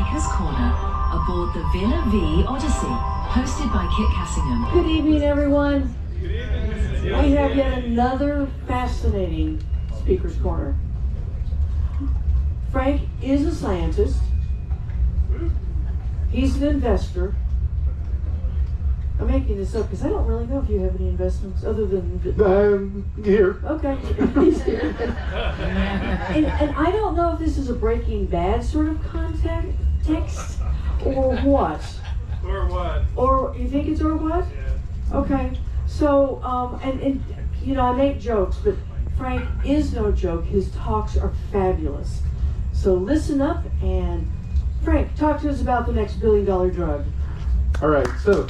Speaker's Corner aboard the Villa Vie Odyssey, hosted by Kit Cassingham. Good evening, everyone. Good evening. We have yet another fascinating Speaker's Corner. Frank is a scientist. He's an investor. I'm making this up because I don't really know if you have any investments other than... Here. Okay. He's here. And I don't know if this is a Breaking Bad sort of text or what. Or what? Or you think it's or what? Yeah. Okay. So, and you know, I make jokes, but Frank is no joke. His talks are fabulous. So listen up and Frank, talk to us about the next billion-dollar drug. All right, so,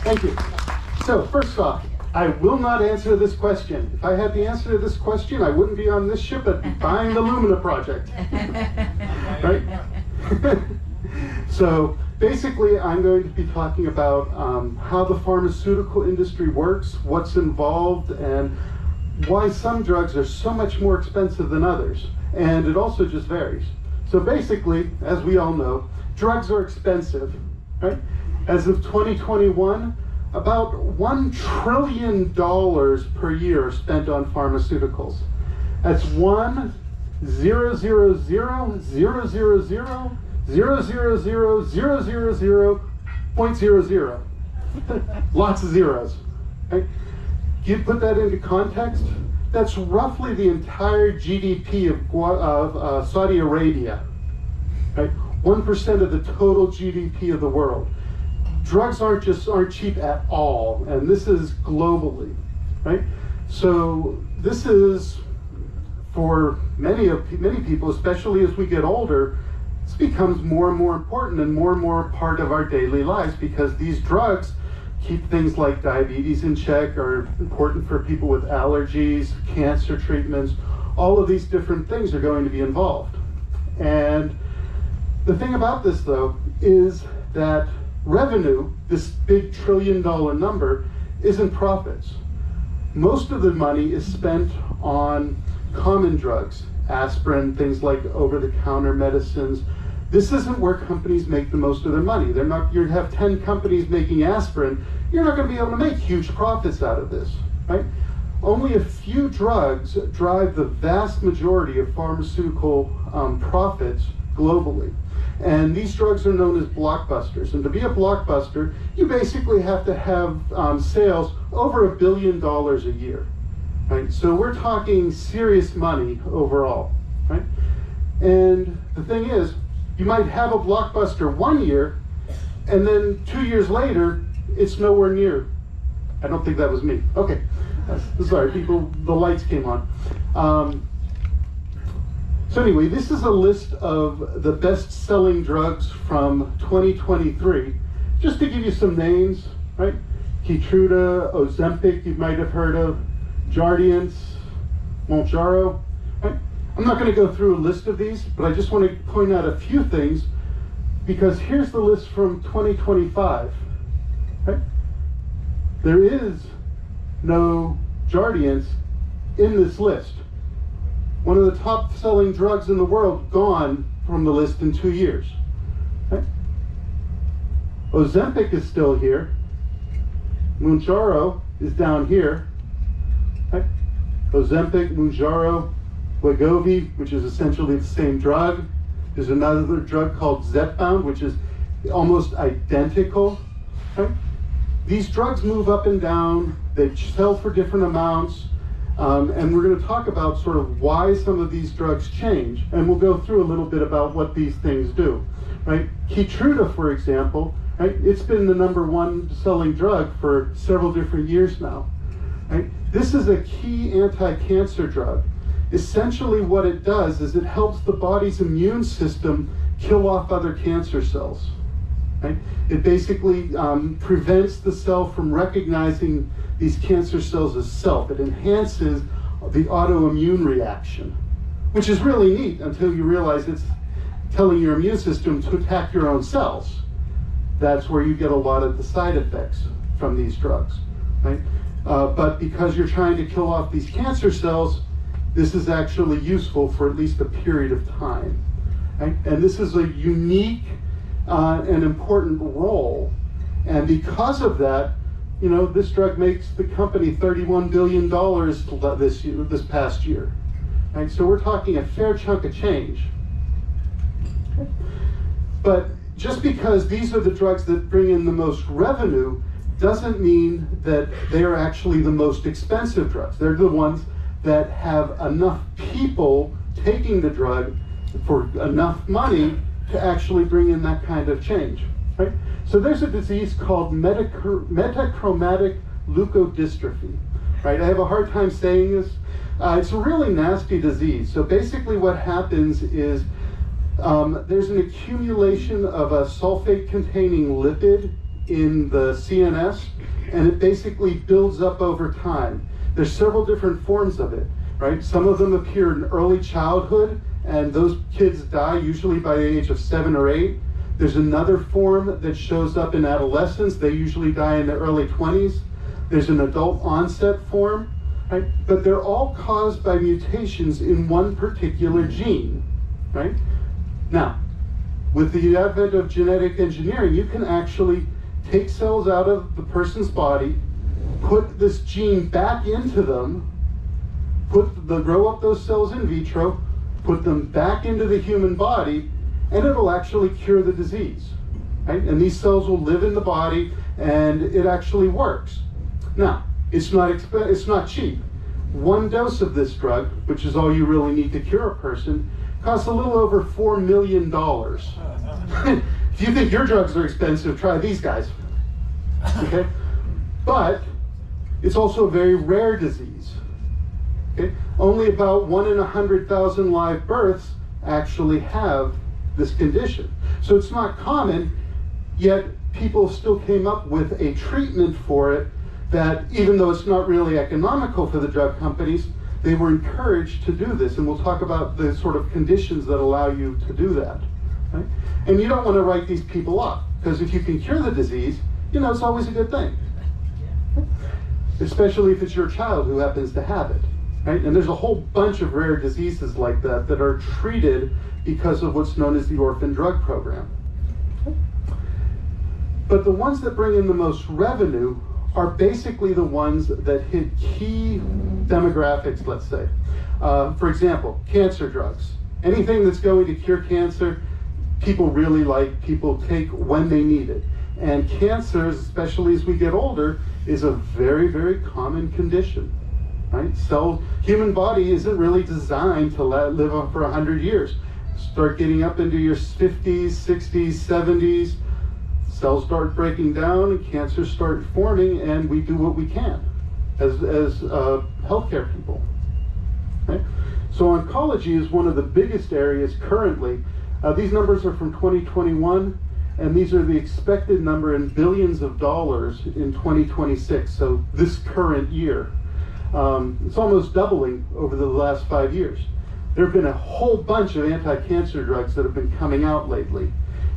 thank you. So, first off, I will not answer this question. If I had the answer to this question, I wouldn't be on this ship, I'd be buying the Lumina project. Right? So, basically, I'm going to be talking about how the pharmaceutical industry works, what's involved, and why some drugs are so much more expensive than others. And it also just varies. So basically, as we all know, drugs are expensive, right? As of 2021, about $1 trillion per year are spent on pharmaceuticals. That's 1,000,000,000,000,000.00. Lots of zeros. Right? You put that into context, that's roughly the entire GDP of Saudi Arabia, right? 1% of the total GDP of the world. Drugs aren't cheap at all, and this is globally, right? So this is, for many people, especially as we get older, this becomes more and more important and more part of our daily lives, because these drugs keep things like diabetes in check, are important for people with allergies, cancer treatments. All of these different things are going to be involved. And the thing about this, though, is that revenue, this big $1 trillion number, isn't profits. Most of the money is spent on common drugs, aspirin, things like over-the-counter medicines. This isn't where companies make the most of their money. They're not. You have 10 companies making aspirin, you're not going to be able to make huge profits out of this, right? Only a few drugs drive the vast majority of pharmaceutical profits globally. And these drugs are known as blockbusters. And to be a blockbuster, you basically have to have sales over $1 billion a year, right? So we're talking serious money overall, right? And the thing is, you might have a blockbuster 1 year, and then 2 years later, it's nowhere near. I don't think that was me. Okay, sorry, people, the lights came on. So anyway, this is a list of the best-selling drugs from 2023. Just to give you some names, right? Keytruda, Ozempic, you might have heard of, Jardiance, Mounjaro, right? I'm not going to go through a list of these, but I just want to point out a few things, because here's the list from 2025. Right? There is no Jardiance in this list. One of the top selling drugs in the world gone from the list in 2 years. Right? Ozempic is still here. Mounjaro is down here. Right? Ozempic, Mounjaro, Wegovy, which is essentially the same drug. There's another drug called Zepbound, which is almost identical. Right? These drugs move up and down. They sell for different amounts. And we're going to talk about sort of why some of these drugs change. And we'll go through a little bit about what these things do. Right? Keytruda, for example, right? It's been the #1 selling drug for several different years now. Right? This is a key anti-cancer drug. Essentially what it does is it helps the body's immune system kill off other cancer cells. Right? It basically prevents the cell from recognizing these cancer cells as self. It enhances the autoimmune reaction, which is really neat until you realize it's telling your immune system to attack your own cells. That's where you get a lot of the side effects from these drugs. Right? But because you're trying to kill off these cancer cells, this is actually useful for at least a period of time. right? And this is a unique and important role. And because of that, you know, this drug makes the company $31 billion this past year. Right? So we're talking a fair chunk of change. But just because these are the drugs that bring in the most revenue doesn't mean that they are actually the most expensive drugs. They're the ones that have enough people taking the drug for enough money to actually bring in that kind of change. Right? So there's a disease called metachromatic leukodystrophy. Right? I have a hard time saying this. It's a really nasty disease. So basically what happens is there's an accumulation of a sulfate-containing lipid in the CNS, and it basically builds up over time. There's several different forms of it, right? Some of them appear in early childhood, and those kids die usually by the age of 7 or 8. There's another form that shows up in adolescence. They usually die in their early 20s. There's an adult onset form, right? But they're all caused by mutations in one particular gene, right? Now, with the advent of genetic engineering, you can actually take cells out of the person's body, put this gene back into them, grow up those cells in vitro, put them back into the human body, and it'll actually cure the disease, right? And these cells will live in the body, and it actually works. Now, it's not cheap. One dose of this drug, which is all you really need to cure a person, costs a little over $4 million. If you think your drugs are expensive, try these guys. Okay? But it's also a very rare disease. Okay? Only about 1 in 100,000 live births actually have this condition. So it's not common, yet people still came up with a treatment for it that, even though it's not really economical for the drug companies, they were encouraged to do this. And we'll talk about the sort of conditions that allow you to do that. Right? And you don't want to write these people off, because if you can cure the disease, you know, it's always a good thing. Especially if it's your child who happens to have it. Right? And there's a whole bunch of rare diseases like that that are treated because of what's known as the orphan drug program. But the ones that bring in the most revenue are basically the ones that hit key demographics, let's say. For example, cancer drugs. Anything that's going to cure cancer, people really like, people take when they need it. And cancer, especially as we get older, is a very, very common condition. Right? So human body isn't really designed to live on for 100 years. Start getting up into your 50s, 60s, 70s, cells start breaking down and cancers start forming, and we do what we can as healthcare people. Okay? So oncology is one of the biggest areas currently. These numbers are from 2021, and these are the expected number in billions of dollars in 2026, so this current year. It's almost doubling over the last 5 years. There have been a whole bunch of anti-cancer drugs that have been coming out lately,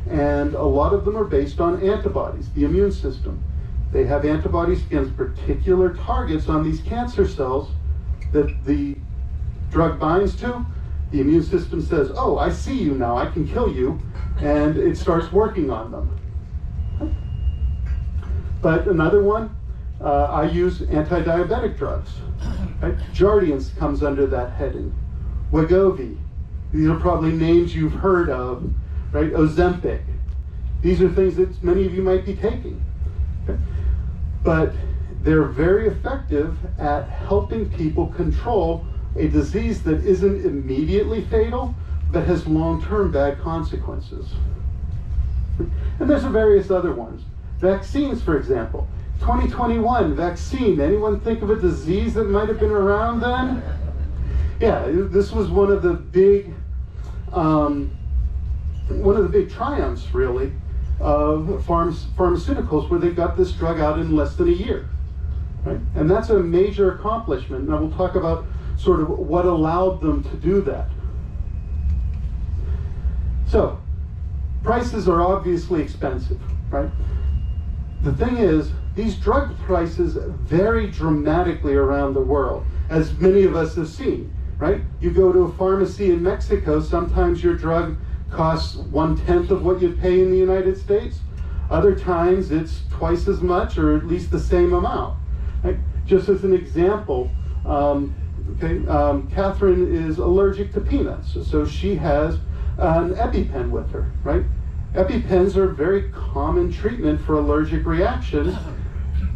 and a lot of them are based on antibodies, the immune system. They have antibodies against particular targets on these cancer cells that the drug binds to. The immune system says, oh, I see you now, I can kill you, and it starts working on them. But another one, I use anti-diabetic drugs. Right? Jardiance comes under that heading. Wegovy, these are probably names you've heard of, right? Ozempic. These are things that many of you might be taking. Okay? But they're very effective at helping people control a disease that isn't immediately fatal, but has long-term bad consequences. And there's various other ones. Vaccines, for example. 2021, vaccine. Anyone think of a disease that might have been around then? Yeah, this was one of the big triumphs, really, of pharmaceuticals, where they got this drug out in less than a year. Right? And that's a major accomplishment. Now we'll talk about sort of what allowed them to do that. So, prices are obviously expensive, right? The thing is, these drug prices vary dramatically around the world, as many of us have seen, right? You go to a pharmacy in Mexico, sometimes your drug costs 1/10 of what you'd pay in the United States. Other times it's twice as much or at least the same amount. Right? Just as an example, Catherine is allergic to peanuts, so she has an EpiPen with her, right? EpiPens are very common treatment for allergic reactions.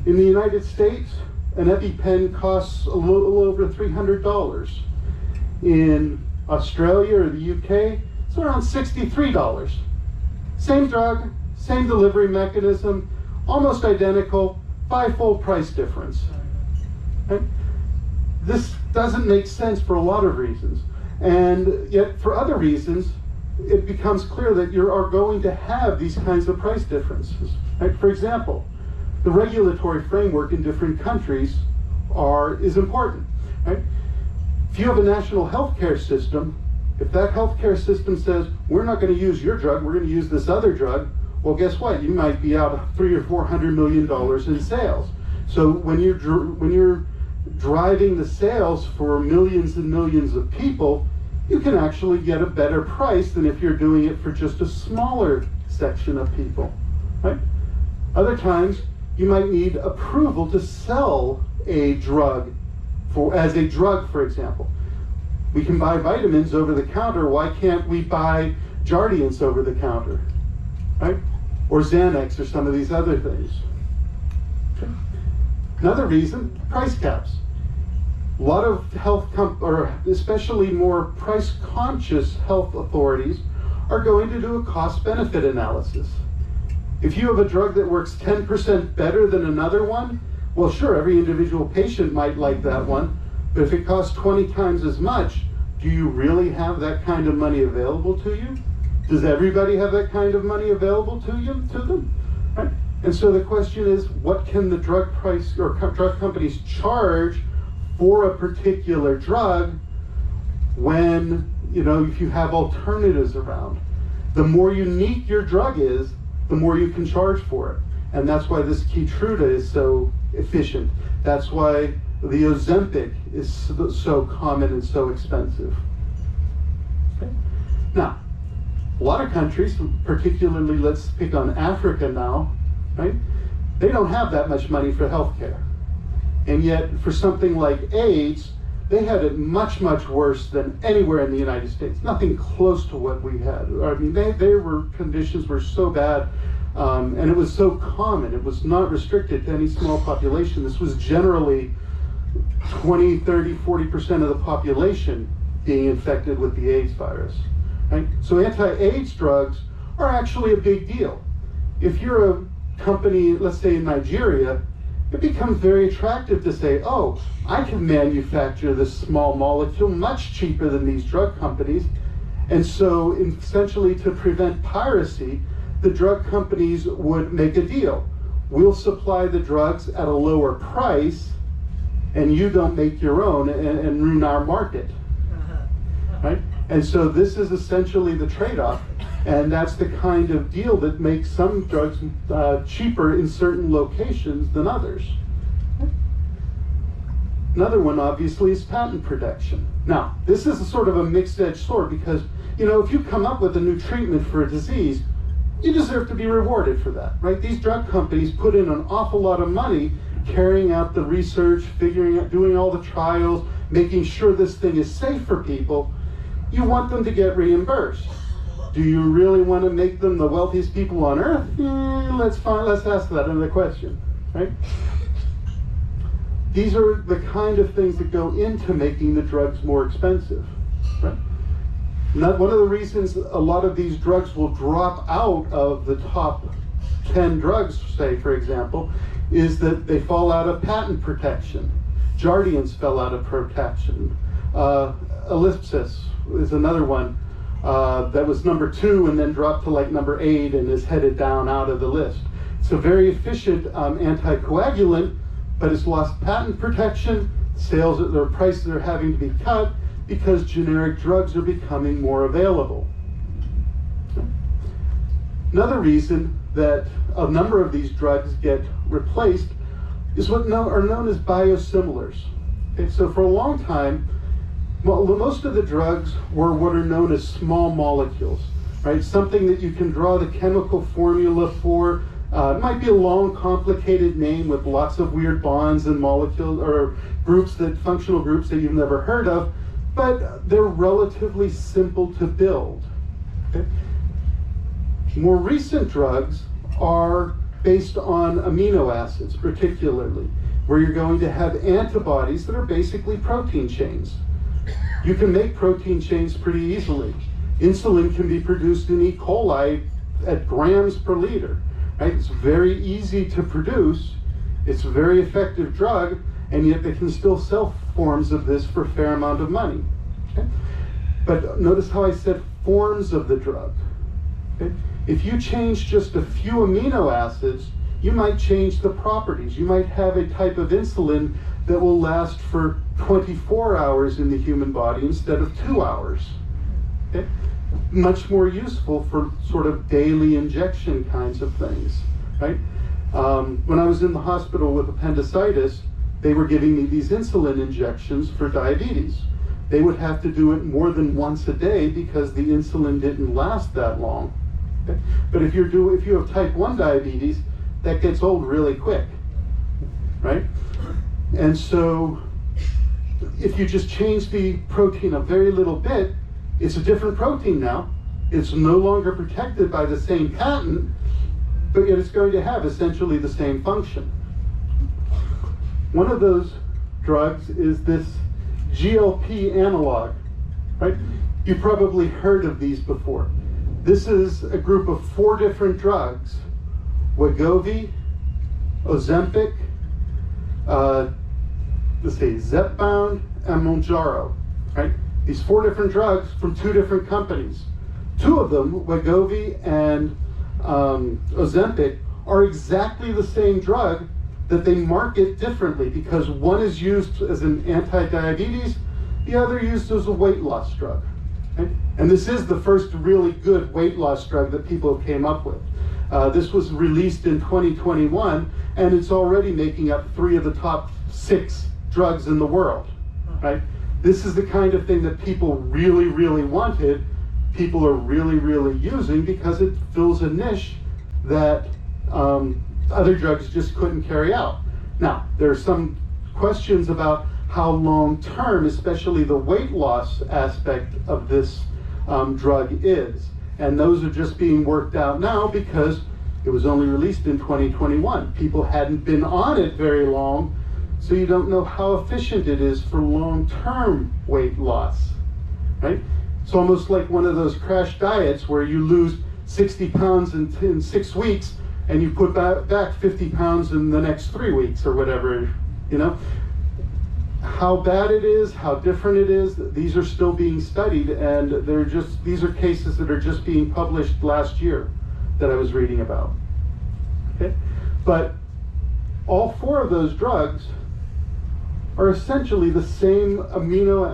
In the United States, an EpiPen costs a little over $300. In Australia or the UK, it's around $63. Same drug, same delivery mechanism, almost identical, 5-fold price difference. Okay? This doesn't make sense for a lot of reasons, and yet for other reasons, it becomes clear that you are going to have these kinds of price differences. Right? For example, the regulatory framework in different countries is important. Right? If you have a national healthcare system, if that healthcare system says, we're not going to use your drug, we're going to use this other drug, well, guess what? You might be out $300 or $400 million in sales. So when you're driving the sales for millions and millions of people, you can actually get a better price than if you're doing it for just a smaller section of people, right? Other times, you might need approval to sell a drug as a drug, for example. We can buy vitamins over the counter. Why can't we buy Jardiance over the counter, right? Or Xanax or some of these other things. Okay. Another reason, price caps. A lot of or especially more price-conscious health authorities are going to do a cost-benefit analysis. If you have a drug that works 10% better than another one, well, sure, every individual patient might like that one, but if it costs 20 times as much, do you really have that kind of money available to you? Does everybody have that kind of money available to them? Right? And so the question is, what can the drug companies charge for a particular drug when, if you have alternatives around? The more unique your drug is, the more you can charge for it. And that's why this Keytruda is so efficient. That's why the Ozempic is so common and so expensive. Okay. Now, a lot of countries, particularly let's pick on Africa now, right? They don't have that much money for healthcare. And yet, for something like AIDS, they had it much, much worse than anywhere in the United States. Nothing close to what we had. I mean, conditions were so bad, and it was so common. It was not restricted to any small population. This was generally 20, 30, 40% of the population being infected with the AIDS virus. Right? So anti-AIDS drugs are actually a big deal. If you're a company, let's say in Nigeria, it becomes very attractive to say, oh, I can manufacture this small molecule much cheaper than these drug companies. And so essentially to prevent piracy, the drug companies would make a deal. We'll supply the drugs at a lower price, and you don't make your own and ruin our market. Right? And so this is essentially the trade-off, and that's the kind of deal that makes some drugs cheaper in certain locations than others. Another one, obviously, is patent protection. Now, this is a sort of a mixed-edged sword because, if you come up with a new treatment for a disease, you deserve to be rewarded for that, right? These drug companies put in an awful lot of money carrying out the research, doing all the trials, making sure this thing is safe for people. You want them to get reimbursed. Do you really want to make them the wealthiest people on earth? Let's ask that another question, right? These are the kind of things that go into making the drugs more expensive, right? One of the reasons a lot of these drugs will drop out of the top 10 drugs, say, for example, is that they fall out of patent protection. Jardiance fell out of protection. Ellipsis is another one that was number 2 and then dropped to like number 8 and is headed down out of the list. It's a very efficient anticoagulant, but it's lost patent protection. Sales, their prices are having to be cut because generic drugs are becoming more available. Another reason that a number of these drugs get replaced is what are known as biosimilars. Okay, so for a long time, most of the drugs were what are known as small molecules. right? Something that you can draw the chemical formula for. It might be a long, complicated name with lots of weird bonds and molecules or functional groups that you've never heard of, but they're relatively simple to build. Okay? More recent drugs are based on amino acids, particularly, where you're going to have antibodies that are basically protein chains. You can make protein chains pretty easily. Insulin can be produced in E. coli at grams per liter. Right? It's very easy to produce. It's a very effective drug, and yet they can still sell forms of this for a fair amount of money. Okay? But notice how I said forms of the drug. Okay? If you change just a few amino acids, you might change the properties. You might have a type of insulin that will last for 24 hours in the human body instead of 2 hours. Okay? Much more useful for sort of daily injection kinds of things, right? When I was in the hospital with appendicitis, they were giving me these insulin injections for diabetes. They would have to do it more than once a day because the insulin didn't last that long. Okay? But if you have type 1 diabetes, that gets old really quick, right? And so if you just change the protein a very little bit, it's a different protein now. It's no longer protected by the same patent, but yet it's going to have essentially the same function. One of those drugs is this GLP analog, right? You've probably heard of these before. This is a group of 4 different drugs: Wegovy, Ozempic, Zepbound, and Mounjaro, right? These 4 different drugs from 2 different companies. 2 of them, Wegovy and Ozempic, are exactly the same drug that they market differently because one is used as an anti-diabetes, the other used as a weight loss drug. Okay? And this is the first really good weight loss drug that people came up with. This was released in 2021, and it's already making up 3 of the top 6 drugs in the world, right? This is the kind of thing that people really, really wanted. People are really, really using because it fills a niche that other drugs just couldn't carry out. Now, there are some questions about how long-term, especially the weight loss aspect of this drug is. And those are just being worked out now because it was only released in 2021. People hadn't been on it very long, so you don't know how efficient it is for long-term weight loss, right? It's almost like one of those crash diets where you lose 60 pounds in 6 weeks and you put back 50 pounds in the next 3 weeks or whatever, you know? How bad it is, how different it is, these are still being studied, and these are cases that are just being published last year that I was reading about. Okay? But all 4 of those drugs are essentially the same amino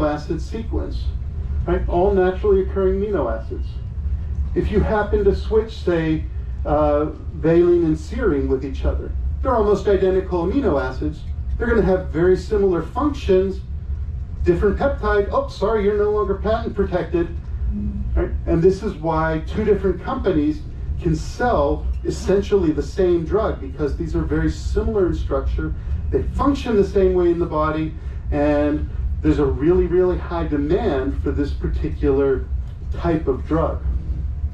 acid sequence, right? All naturally occurring amino acids. If you happen to switch, say, valine and serine with each other, they're almost identical amino acids. They're going to have very similar functions, different peptide. Oh, sorry, you're no longer patent protected. Right? And this is why 2 different companies can sell essentially the same drug, because these are very similar in structure. They function the same way in the body, and there's a really, really high demand for this particular type of drug.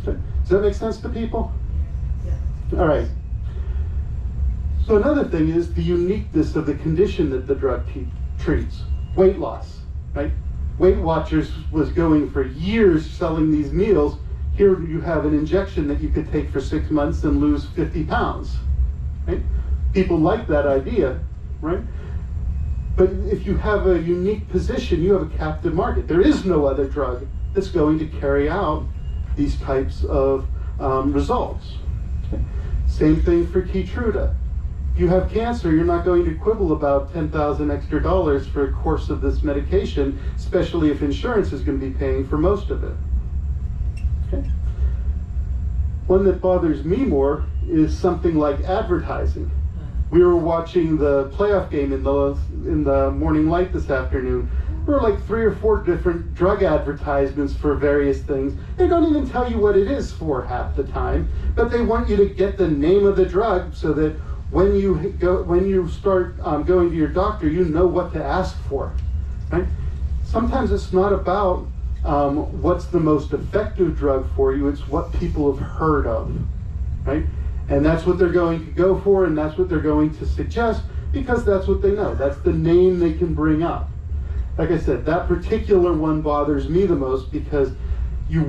Okay. Does that make sense to people? Yeah. All right. So another thing is the uniqueness of the condition that the drug treats. Weight loss, right? Weight Watchers was going for years selling these meals. Here you have an injection that you could take for 6 months and lose 50 pounds, right? People like that idea, right? But if you have a unique position, you have a captive market. There is no other drug that's going to carry out these types of results. Okay? Same thing for Keytruda. If you have cancer, you're not going to quibble about $10,000 extra for a course of this medication, especially if insurance is going to be paying for most of it. Okay? One that bothers me more is something like advertising. We were watching the playoff game in the morning light this afternoon. or like 3 or 4 different drug advertisements for various things. They don't even tell you what it is for half the time, but they want you to get the name of the drug so that when you start going to your doctor, you know what to ask for, right? Sometimes it's not about what's the most effective drug for you, it's what people have heard of, right? And that's what they're going to go for, and that's what they're going to suggest, because that's what they know. That's the name they can bring up. Like I said, that particular one bothers me the most, because you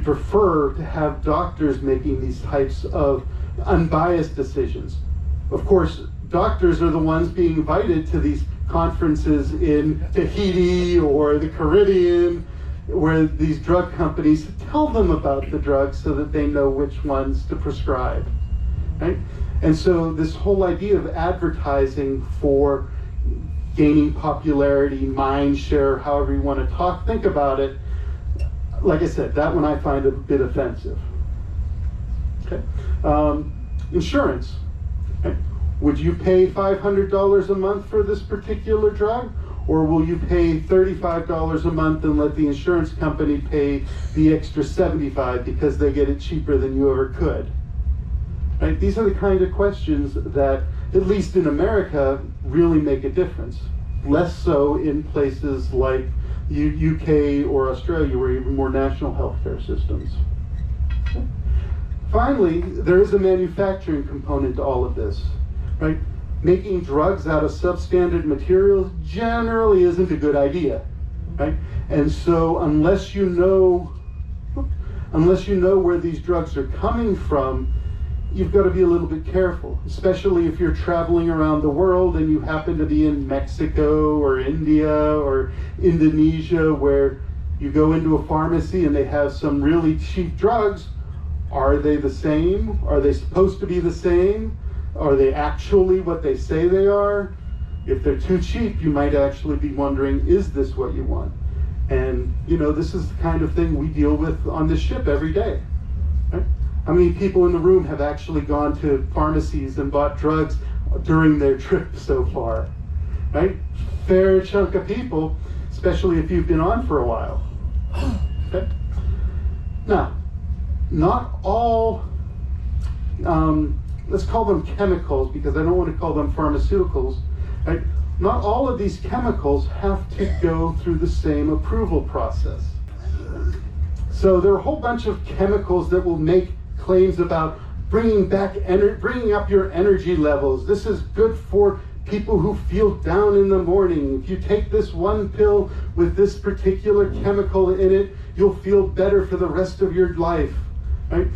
prefer to have doctors making these types of unbiased decisions. Of course, doctors are the ones being invited to these conferences in Tahiti or the Caribbean, where these drug companies tell them about the drugs so that they know which ones to prescribe, right? And so this whole idea of advertising for gaining popularity, mind share, however you want to think about it, like I said, that one I find a bit offensive. Okay, insurance. Okay. Would you pay $500 a month for this particular drug? Or will you pay $35 a month and let the insurance company pay the extra $75 because they get it cheaper than you ever could? Right? These are the kind of questions that, at least in America, really make a difference. Less so in places like UK or Australia, where you have more national healthcare systems. Finally, there is a manufacturing component to all of this, right? Making drugs out of substandard materials generally isn't a good idea, right? And so unless you know where these drugs are coming from, you've got to be a little bit careful, especially if you're traveling around the world and you happen to be in Mexico or India or Indonesia, where you go into a pharmacy and they have some really cheap drugs. Are they the same? Are they supposed to be the same? Are they actually what they say they are? If they're too cheap, you might actually be wondering, is this what you want? And, you know, this is the kind of thing we deal with on this ship every day. Right? How many people in the room have actually gone to pharmacies and bought drugs during their trip so far? Right? Fair chunk of people, especially if you've been on for a while. Okay? Now, not all, let's call them chemicals, because I don't want to call them pharmaceuticals, right? Not all of these chemicals have to go through the same approval process. So there are a whole bunch of chemicals that will make claims about bringing up your energy levels. This is good for people who feel down in the morning. If you take this one pill with this particular chemical in it, you'll feel better for the rest of your life, right?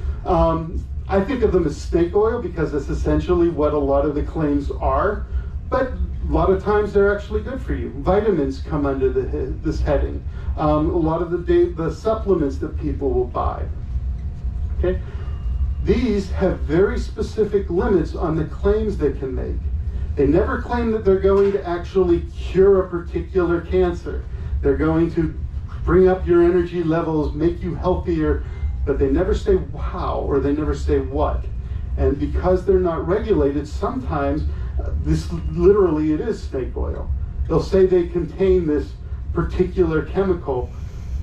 I think of them as snake oil because that's essentially what a lot of the claims are, but a lot of times they're actually good for you. Vitamins come under this heading. A lot of the supplements that people will buy. Okay, these have very specific limits on the claims they can make. They never claim that they're going to actually cure a particular cancer. They're going to bring up your energy levels, make you healthier, but they never say how, or they never say what. And because they're not regulated, sometimes this literally it is snake oil. They'll say they contain this particular chemical,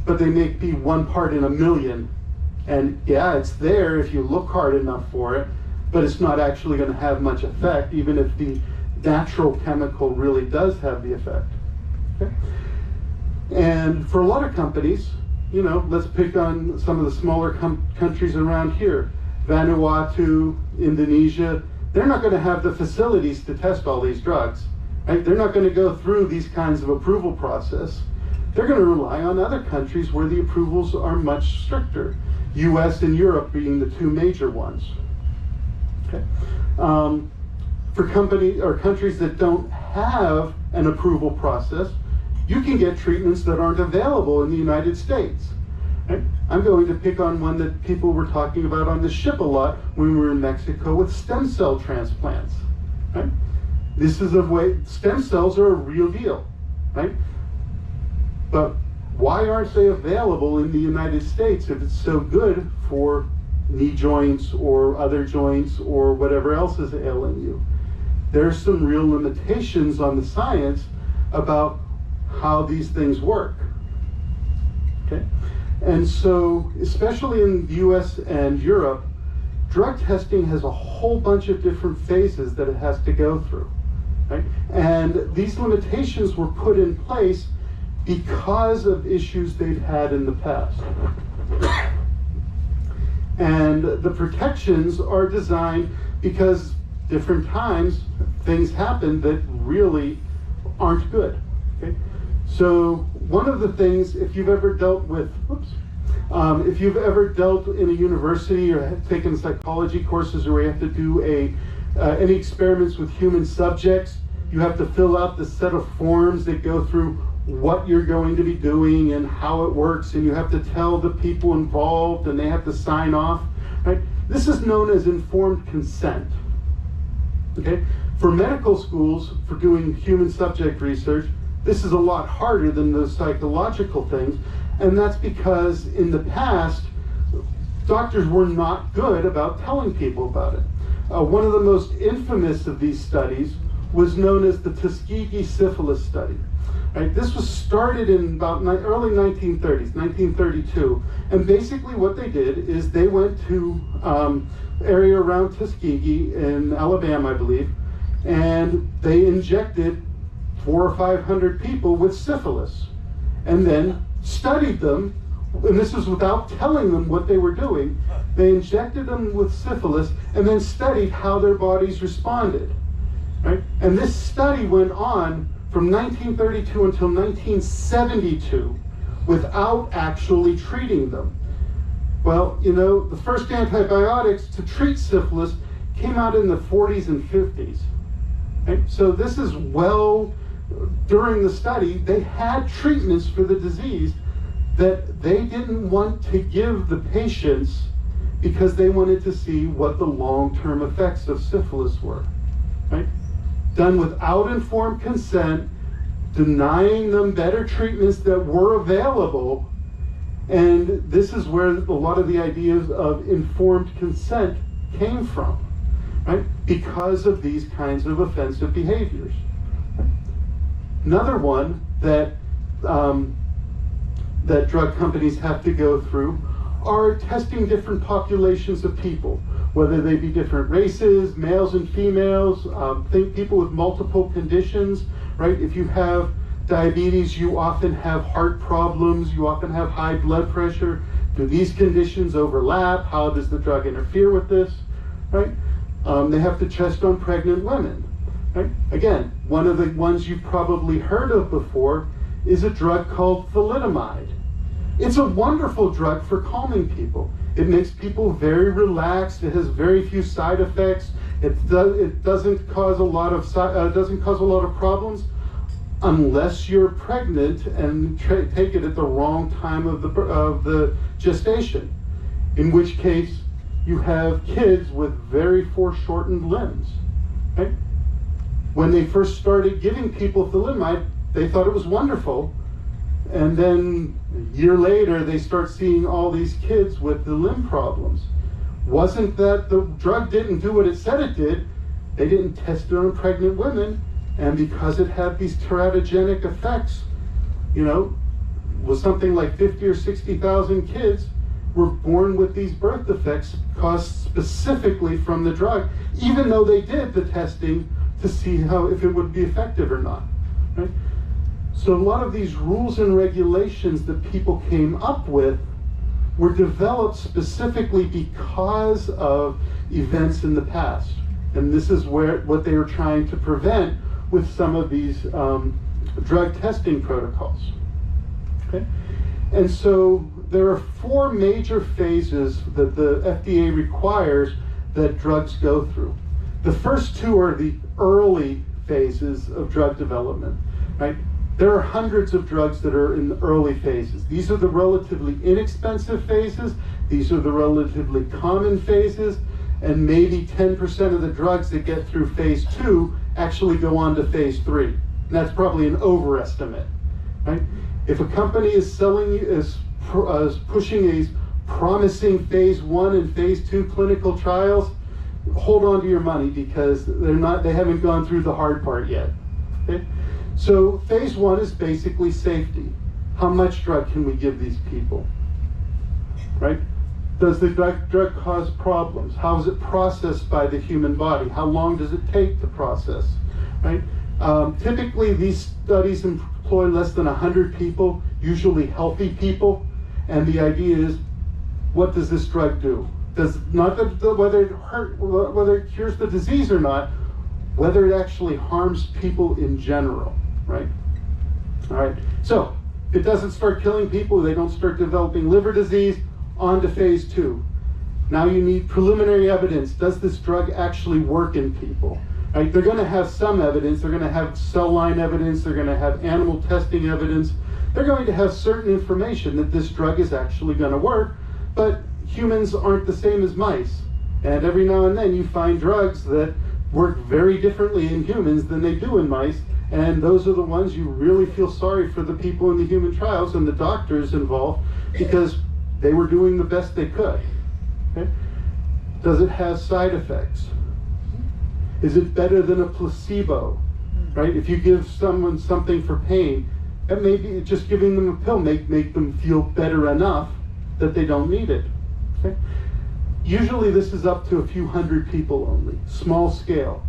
but they may be 1 part in a million. And yeah, it's there if you look hard enough for it, but it's not actually going to have much effect, even if the natural chemical really does have the effect. Okay? And for a lot of companies, you know, let's pick on some of the smaller countries around here. Vanuatu, Indonesia, they're not going to have the facilities to test all these drugs. Right? They're not going to go through these kinds of approval process. They're going to rely on other countries where the approvals are much stricter. US and Europe being the 2 major ones. Okay. For countries that don't have an approval process, you can get treatments that aren't available in the United States. Right? I'm going to pick on one that people were talking about on the ship a lot when we were in Mexico with stem cell transplants. Right? This is a way, stem cells are a real deal, right? But why aren't they available in the United States if it's so good for knee joints or other joints or whatever else is ailing you? There's some real limitations on the science about how these things work. Okay? And so, especially in the US and Europe, drug testing has a whole bunch of different phases that it has to go through. Right? And these limitations were put in place because of issues they've had in the past. And the protections are designed because different times things happen that really aren't good. Okay? So one of the things, if you've ever dealt with, if you've ever dealt in a university or have taken psychology courses where you have to do any experiments with human subjects, you have to fill out the set of forms that go through what you're going to be doing and how it works, and you have to tell the people involved and they have to sign off. Right? This is known as informed consent. Okay? For medical schools, for doing human subject research, this is a lot harder than those psychological things, and that's because in the past, doctors were not good about telling people about it. One of the most infamous of these studies was known as the Tuskegee syphilis study. Right? This was started in about early 1930s, 1932, and basically what they did is they went to area around Tuskegee in Alabama, I believe, and they injected 400 or 500 people with syphilis, and then studied them, and this was without telling them what they were doing. They injected them with syphilis and then studied how their bodies responded. Right? And this study went on from 1932 until 1972 without actually treating them. Well, you know, the first antibiotics to treat syphilis came out in the 40s and 50s. Right? So this is during the study, they had treatments for the disease that they didn't want to give the patients because they wanted to see what the long-term effects of syphilis were. Right? Done without informed consent, denying them better treatments that were available, and this is where a lot of the ideas of informed consent came from, right? Because of these kinds of offensive behaviors. Right? Another one that that drug companies have to go through are testing different populations of people, whether they be different races, males and females, think people with multiple conditions, right? If you have diabetes, you often have heart problems, you often have high blood pressure. Do these conditions overlap? How does the drug interfere with this, right? They have to test on pregnant women, right? Again, one of the ones you've probably heard of before is a drug called thalidomide. It's a wonderful drug for calming people. It makes people very relaxed. It has very few side effects. It doesn't cause a lot of problems unless you're pregnant and take it at the wrong time of the gestation, in which case you have kids with very foreshortened limbs. Right? When they first started giving people thalidomide, they thought it was wonderful. And then a year later, they start seeing all these kids with the limb problems. Wasn't that the drug didn't do what it said it did? They didn't test it on pregnant women, and because it had these teratogenic effects, you know, was something like 50 or 60,000 kids were born with these birth defects caused specifically from the drug, even though they did the testing to see if it would be effective or not. Right? So a lot of these rules and regulations that people came up with were developed specifically because of events in the past. And this is what they were trying to prevent with some of these drug testing protocols. Okay? And so there are 4 major phases that the FDA requires that drugs go through. The first 2 are the early phases of drug development, right? There are hundreds of drugs that are in the early phases. These are the relatively inexpensive phases. These are the relatively common phases. And maybe 10% of the drugs that get through phase 2 actually go on to phase 3. And that's probably an overestimate, right? If a company is pushing these promising phase 1 and phase 2 clinical trials, hold on to your money because they haven't gone through the hard part yet. Okay? So phase 1 is basically safety. How much drug can we give these people? Right? Does the drug cause problems? How is it processed by the human body? How long does it take to process? Right? Typically, these studies employ less than 100 people, usually healthy people, and the idea is, what does this drug do? Does not whether it cures the disease or not, whether it actually harms people in general, right? All right. So if it doesn't start killing people, they don't start developing liver disease. On to phase 2. Now you need preliminary evidence. Does this drug actually work in people? Right? They're going to have some evidence. They're going to have cell line evidence. They're going to have animal testing evidence. They're going to have certain information that this drug is actually going to work, but humans aren't the same as mice. And every now and then you find drugs that work very differently in humans than they do in mice, and those are the ones you really feel sorry for the people in the human trials and the doctors involved, because they were doing the best they could. Okay? Does it have side effects? Is it better than a placebo? Right? If you give someone something for pain, and maybe just giving them a pill make them feel better enough that they don't need it. Okay? Usually this is up to a few hundred people only, small scale.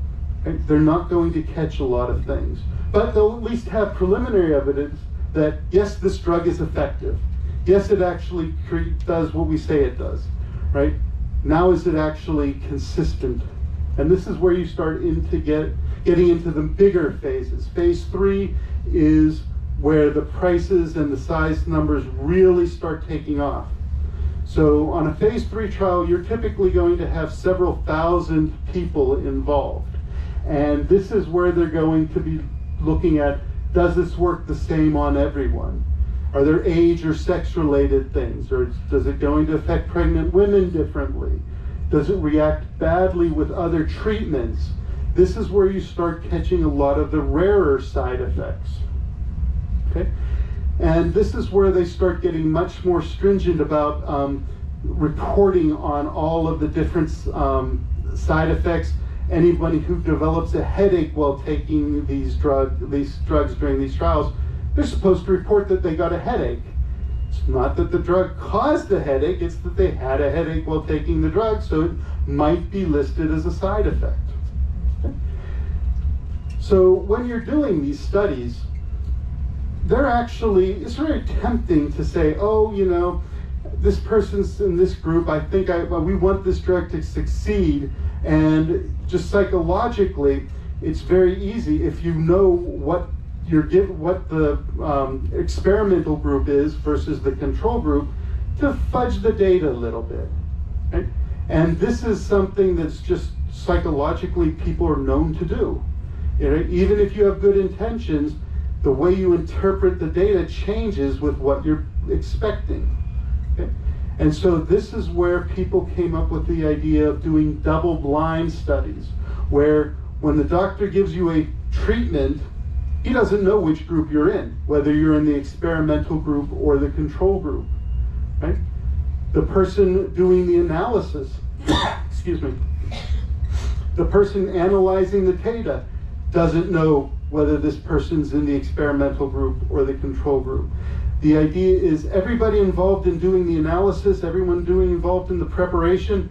Right? They're not going to catch a lot of things, but they'll at least have preliminary evidence that yes, this drug is effective. Yes, it actually does what we say it does, right? Now is it actually consistent? And this is where you start getting into the bigger phases. Phase 3 is where the prices and the size numbers really start taking off. So on a phase 3 trial, you're typically going to have several thousand people involved. And this is where they're going to be looking at, does this work the same on everyone? Are there age or sex-related things? Or does it going to affect pregnant women differently? Does it react badly with other treatments? This is where you start catching a lot of the rarer side effects. Okay? And this is where they start getting much more stringent about reporting on all of the different side effects. Anybody who develops a headache while taking these drugs during these trials, they're supposed to report that they got a headache. It's not that the drug caused the headache, it's that they had a headache while taking the drug, so it might be listed as a side effect. Okay? So when you're doing these studies, it's very tempting to say, oh, you know, this person's in this group, we want this drug to succeed, and just psychologically, it's very easy if you know what the experimental group is versus the control group, to fudge the data a little bit. Right? And this is something that's just psychologically people are known to do. You know, even if you have good intentions, the way you interpret the data changes with what you're expecting. Okay? And so this is where people came up with the idea of doing double-blind studies, where when the doctor gives you a treatment, he doesn't know which group you're in, whether you're in the experimental group or the control group, right? The person doing the analysis, excuse me, the person analyzing the data doesn't know whether this person's in the experimental group or the control group. The idea is everybody involved in doing the analysis, everyone involved in the preparation,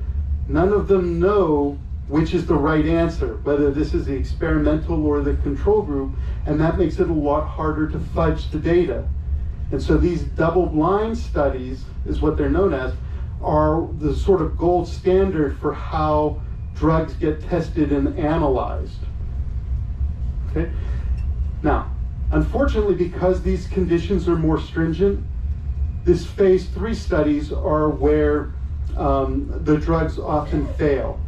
none of them know which is the right answer, whether this is the experimental or the control group, and that makes it a lot harder to fudge the data. And so these double-blind studies, is what they're known as, are the sort of gold standard for how drugs get tested and analyzed. Okay? Now, unfortunately, because these conditions are more stringent, this phase 3 studies are where the drugs often fail.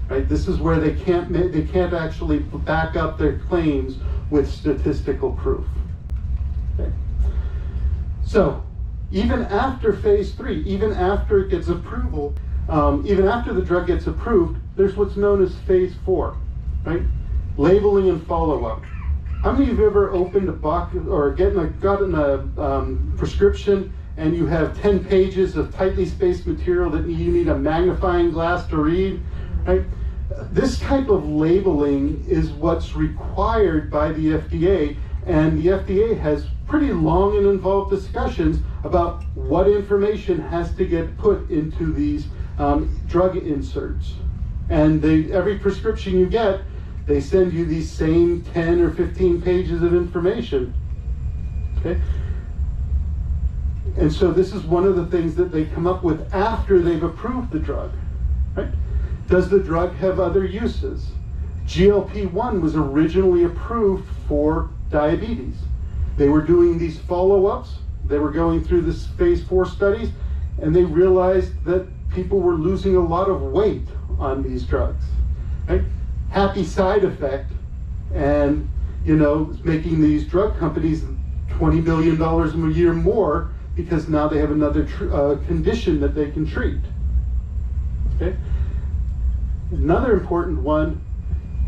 Right? This is where they can't actually back up their claims with statistical proof. Okay? So, even after phase 3, even after it gets approval, even after the drug gets approved, there's what's known as phase 4, right? Labeling and follow-up. How many of you have ever opened a box or gotten a prescription and you have 10 pages of tightly spaced material that you need a magnifying glass to read, right? This type of labeling is what's required by the FDA, And the FDA has pretty long and involved discussions about what information has to get put into these drug inserts. And every prescription you get, they send you these same 10 or 15 pages of information. Okay? And so this is one of the things that they come up with after they've approved the drug. Right? Does the drug have other uses? GLP-1 was originally approved for diabetes. They were doing these follow-ups. They were going through this phase 4 studies, and they realized that people were losing a lot of weight on these drugs. Right? Happy side effect, and making these drug companies $20 billion a year more because now they have another condition that they can treat. Okay? Another important one,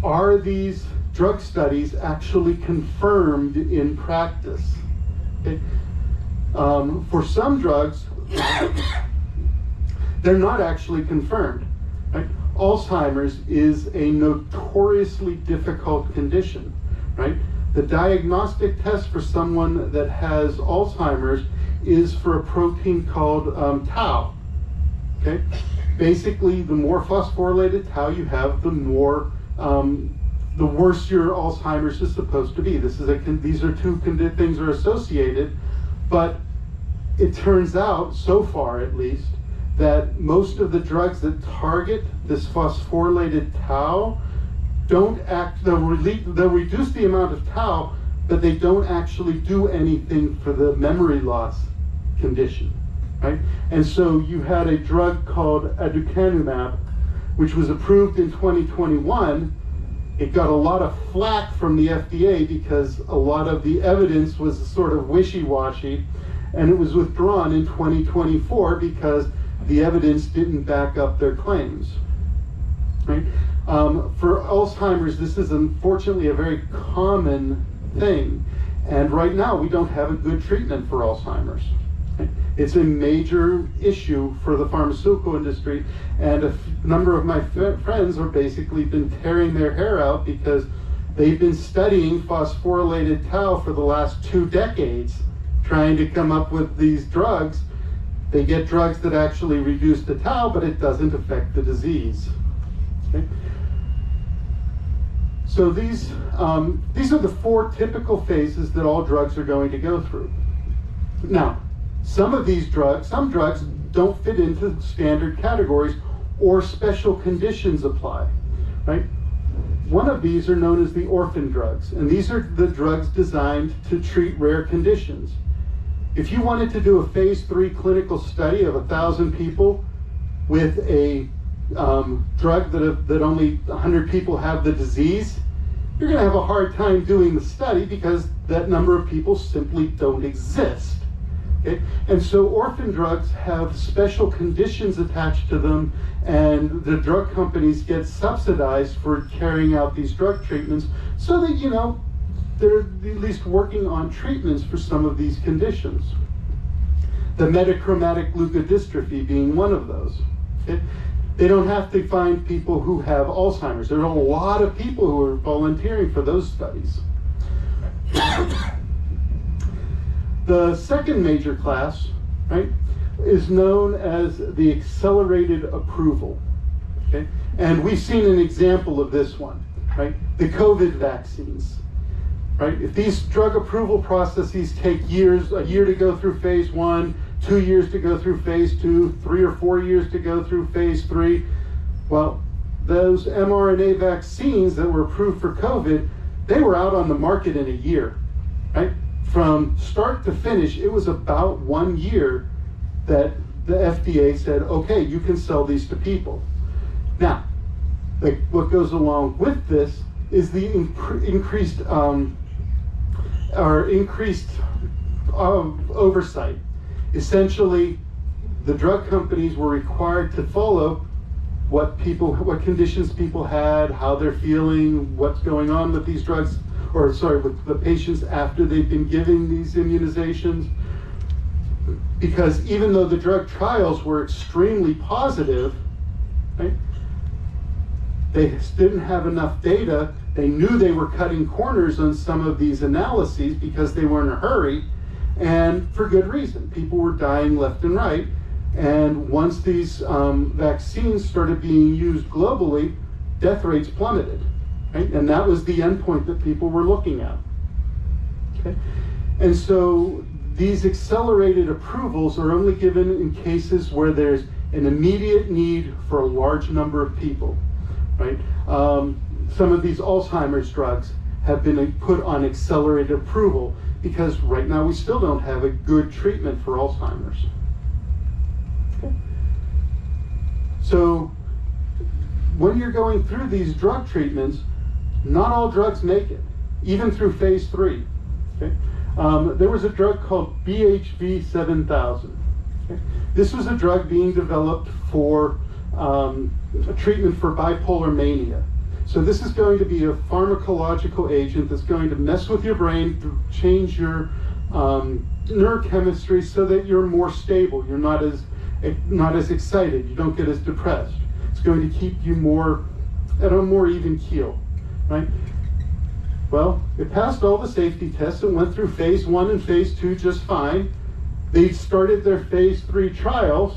are these drug studies actually confirmed in practice? Okay? For some drugs, they're not actually confirmed. Right? Alzheimer's is a notoriously difficult condition. Right? The diagnostic test for someone that has Alzheimer's is for a protein called tau. Okay? Basically, the more phosphorylated tau you have, the worse your Alzheimer's is supposed to be. These are two things are associated, but it turns out, so far at least, that most of the drugs that target this phosphorylated tau they'll reduce the amount of tau, but they don't actually do anything for the memory loss condition, right? And so you had a drug called aducanumab, which was approved in 2021. It got a lot of flack from the FDA because a lot of the evidence was sort of wishy-washy, and it was withdrawn in 2024 because the evidence didn't back up their claims, right? For Alzheimer's, this is unfortunately a very common thing, and right now we don't have a good treatment for Alzheimer's. Right? It's a major issue for the pharmaceutical industry, and a number of my friends have basically been tearing their hair out because they've been studying phosphorylated tau for the last 2 decades, trying to come up with these drugs. They get drugs that actually reduce the tau, but it doesn't affect the disease. Okay? So these are the 4 typical phases that all drugs are going to go through. Now, some drugs don't fit into standard categories or special conditions apply, right? One of these are known as the orphan drugs, and these are the drugs designed to treat rare conditions. If you wanted to do a phase 3 clinical study of 1,000 people with a drug that only 100 people have the disease, you're going to have a hard time doing the study because that number of people simply don't exist. Okay? And so orphan drugs have special conditions attached to them, and the drug companies get subsidized for carrying out these drug treatments so that, they're at least working on treatments for some of these conditions. The metachromatic leukodystrophy being one of those. Okay? They don't have to find people who have Alzheimer's. There are a lot of people who are volunteering for those studies. The second major class, right, is known as the accelerated approval. Okay? And we've seen an example of this one, right? The COVID vaccines. Right? If these drug approval processes take years, a year to go through phase 1, 2 years to go through phase 2, 3 or 4 years to go through phase 3, well, those mRNA vaccines that were approved for COVID, they were out on the market in a year, right? From start to finish, it was about 1 year that the FDA said, okay, you can sell these to people. Now, what goes along with this is the increased oversight. Essentially, the drug companies were required to follow what conditions people had, how they're feeling, what's going on with these drugs, with the patients after they've been giving these immunizations. Because even though the drug trials were extremely positive, right, They didn't have enough data. They knew they were cutting corners on some of these analyses because they were in a hurry, and for good reason. People were dying left and right. And once these vaccines started being used globally, death rates plummeted. Right? And that was the endpoint that people were looking at. Okay? And so these accelerated approvals are only given in cases where there's an immediate need for a large number of people. Right? Some of these Alzheimer's drugs have been put on accelerated approval because right now we still don't have a good treatment for Alzheimer's. Okay. So when you're going through these drug treatments, not all drugs make it, even through phase 3. Okay. There was a drug called BHV 7000. Okay. This was a drug being developed for a treatment for bipolar mania. So this is going to be a pharmacological agent that's going to mess with your brain, to change your neurochemistry so that you're more stable. You're not as excited. You don't get as depressed. It's going to keep you more at a more even keel, right? Well, it passed all the safety tests and went through phase 1 and phase 2 just fine. They started their phase 3 trials,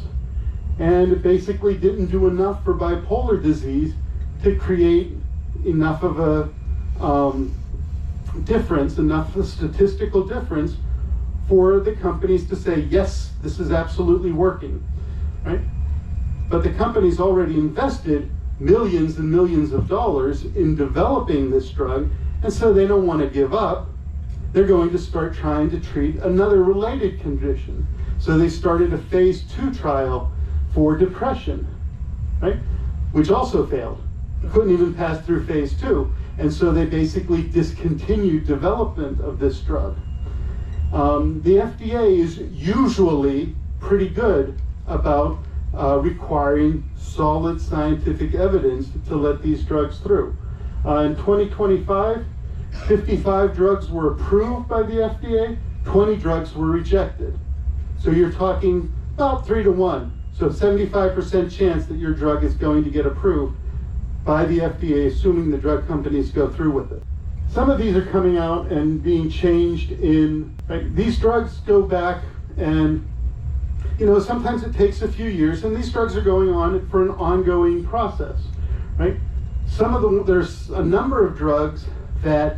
and it basically didn't do enough for bipolar disease to create enough of a difference, enough of a statistical difference for the companies to say, yes, this is absolutely working, right? But the companies already invested millions and millions of dollars in developing this drug, and so they don't want to give up. They're going to start trying to treat another related condition. So they started a phase 2 trial for depression, right? Which also failed. Couldn't even pass through phase 2. And so they basically discontinued development of this drug. The FDA is usually pretty good about requiring solid scientific evidence to let these drugs through. In 2025, 55 drugs were approved by the FDA, 20 drugs were rejected. So you're talking about 3 to 1. So 75% chance that your drug is going to get approved by the FDA, assuming the drug companies go through with it. Some of these are coming out and being changed in, right? These drugs go back and, sometimes it takes a few years, and these drugs are going on for an ongoing process, right? There's a number of drugs that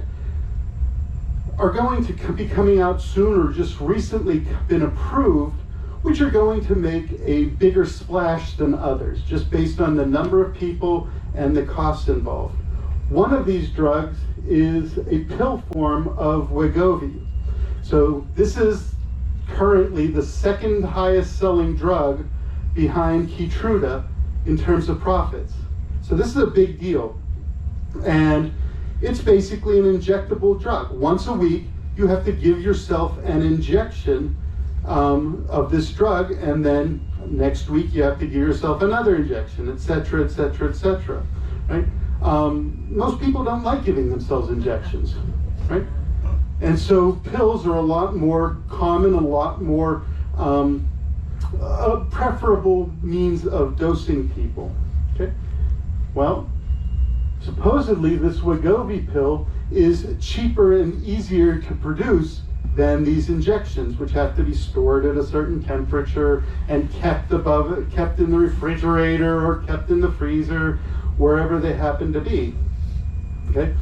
are going to be coming out soon or just recently been approved, which are going to make a bigger splash than others, just based on the number of people and the cost involved. One of these drugs is a pill form of Wegovy. So this is currently the second highest selling drug behind Keytruda in terms of profits. So this is a big deal. And it's basically an injectable drug. Once a week, you have to give yourself an injection of this drug, and then next week you have to give yourself another injection, etc., etc., etc. Right? Most people don't like giving themselves injections, right? And so pills are a lot more common, a lot more preferable means of dosing people. Okay? Well, supposedly this Wegovy pill is cheaper and easier to produce than these injections, which have to be stored at a certain temperature and kept in the refrigerator or kept in the freezer, wherever they happen to be. Okay.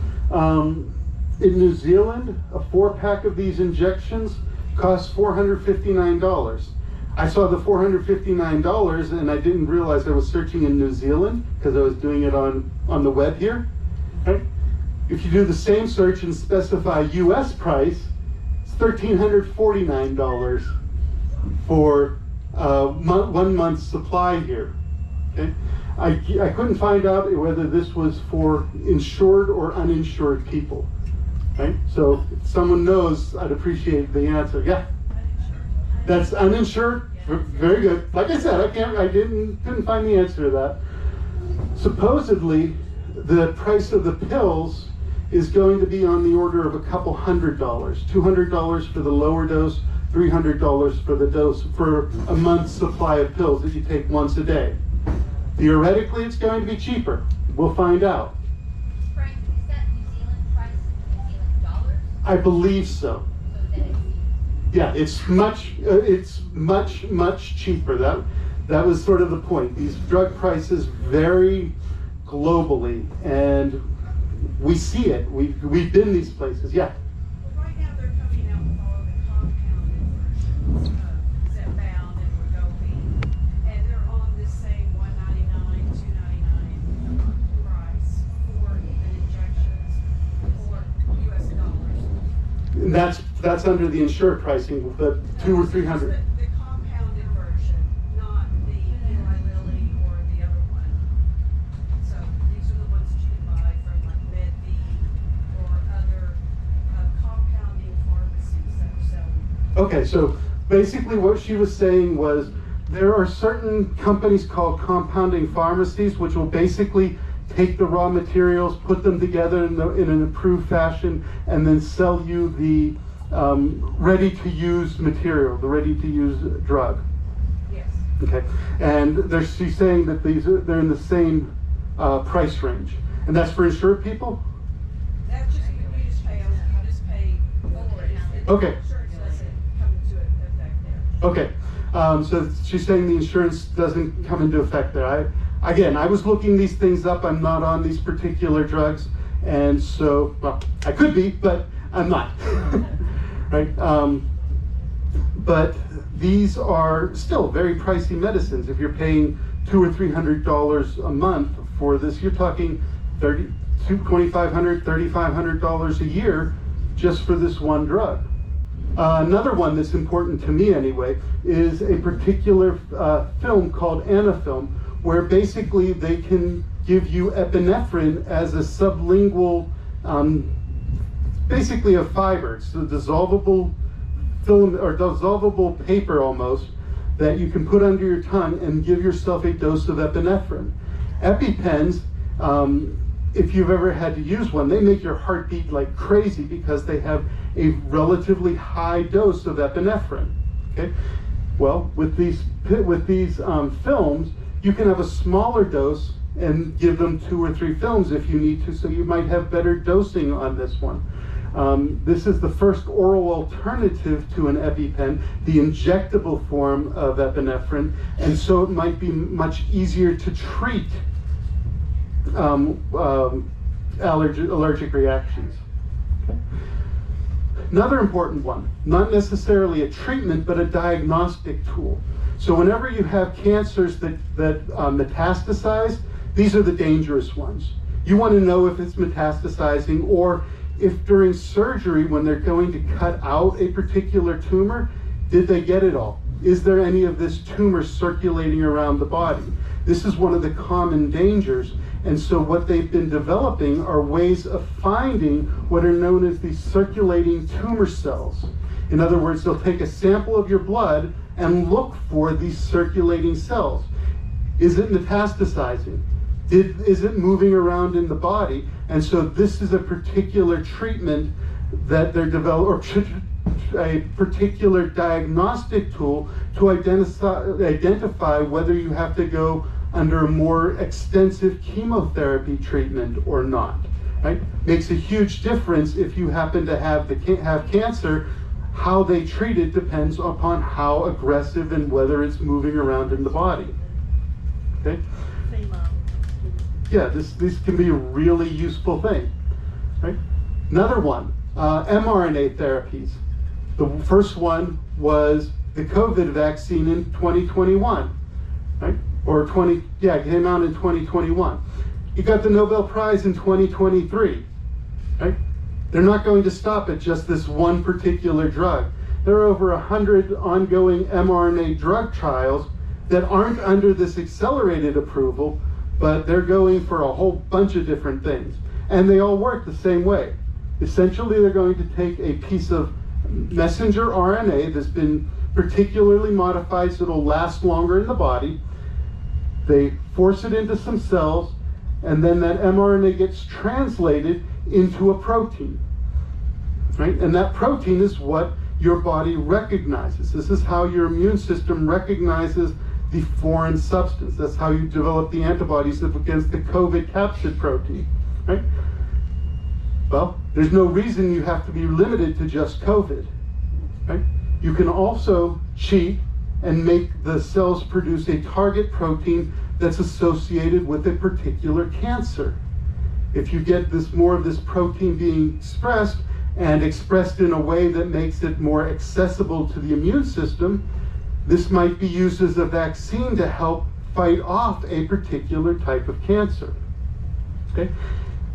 In New Zealand, a 4-pack of these injections costs $459. I saw the $459 and I didn't realize I was searching in New Zealand because I was doing it on the web here. Right? If you do the same search and specify US price, it's $1,349 for 1 month's supply here. Okay? I couldn't find out whether this was for insured or uninsured people. Right? So if someone knows, I'd appreciate the answer. Yeah. That's uninsured? Very good. Like I said, couldn't find the answer to that. Supposedly, the price of the pills is going to be on the order of a couple $100. $200 for the lower dose, $300 for the dose for a month's supply of pills that you take once a day. Theoretically, it's going to be cheaper. We'll find out. Frank, is that New Zealand price, New Zealand dollars? I believe so. So then Yeah, it's much cheaper. That was sort of the point. These drug prices vary globally, and we see it. We've been these places. Yeah. Well, right now they're coming out with all of the compounded versions of Zepbound and Wegovy, and they're on this same $199, $299 price for even injections for US dollars. And that's under the insured pricing, the $200 or $300. The compounded version, not the Eli Lilly or the other one. So these are the ones that you can buy from like MedV or other compounding pharmacies that are selling. Okay, so basically what she was saying was there are certain companies called compounding pharmacies which will basically take the raw materials, put them together in an approved fashion, and then sell you the ready-to-use material, the ready-to-use drug. Yes. Okay, and she's saying that they're in the same price range, and that's for insured people. That's just, you just pay, you just pay for it. Okay. Insurance doesn't come into effect there. Okay, so she's saying the insurance doesn't come into effect there. I was looking these things up. I'm not on these particular drugs, and so, well, I could be, but I'm not. Right? But these are still very pricey medicines. If you're paying $200 or $300 a month for this, you're talking $2,500, $3,500 a year just for this one drug. Another one that's important to me anyway is a particular film called Anafilm, where basically they can give you epinephrine as a sublingual, basically a fiber. It's a dissolvable film or dissolvable paper almost that you can put under your tongue and give yourself a dose of epinephrine. EpiPens, if you've ever had to use one, they make your heart beat like crazy because they have a relatively high dose of epinephrine. Okay, well, with these films, you can have a smaller dose and give them 2 or 3 films if you need to, so you might have better dosing on this one. This is the first oral alternative to an EpiPen, the injectable form of epinephrine, and so it might be much easier to treat allergic reactions. Okay. Another important one, not necessarily a treatment, but a diagnostic tool. So whenever you have cancers that metastasize, these are the dangerous ones. You want to know if it's metastasizing, or if during surgery, when they're going to cut out a particular tumor, did they get it all? Is there any of this tumor circulating around the body? This is one of the common dangers. And so what they've been developing are ways of finding what are known as these circulating tumor cells. In other words, they'll take a sample of your blood and look for these circulating cells. Is it metastasizing? Is it moving around in the body? And so this is a particular treatment that they're developing, or a particular diagnostic tool to identify whether you have to go under a more extensive chemotherapy treatment or not. Right? Makes a huge difference if you happen to have cancer. How they treat it depends upon how aggressive and whether it's moving around in the body. Okay? Yeah, this can be a really useful thing. Right? Another one, mRNA therapies. The first one was the COVID vaccine in 2021. Right? Or it came out in 2021. It got the Nobel Prize in 2023. Right? They're not going to stop at just this one particular drug. There are over 100 ongoing mRNA drug trials that aren't under this accelerated approval, but they're going for a whole bunch of different things. And they all work the same way. Essentially, they're going to take a piece of messenger RNA that's been particularly modified so it'll last longer in the body. They force it into some cells, and then that mRNA gets translated into a protein, right? And that protein is what your body recognizes. This is how your immune system recognizes the foreign substance. That's how you develop the antibodies against the COVID capsid protein, right? Well, there's no reason you have to be limited to just COVID, right? You can also cheat and make the cells produce a target protein that's associated with a particular cancer. If you get more of this protein being expressed and expressed in a way that makes it more accessible to the immune system, this might be used as a vaccine to help fight off a particular type of cancer. Okay?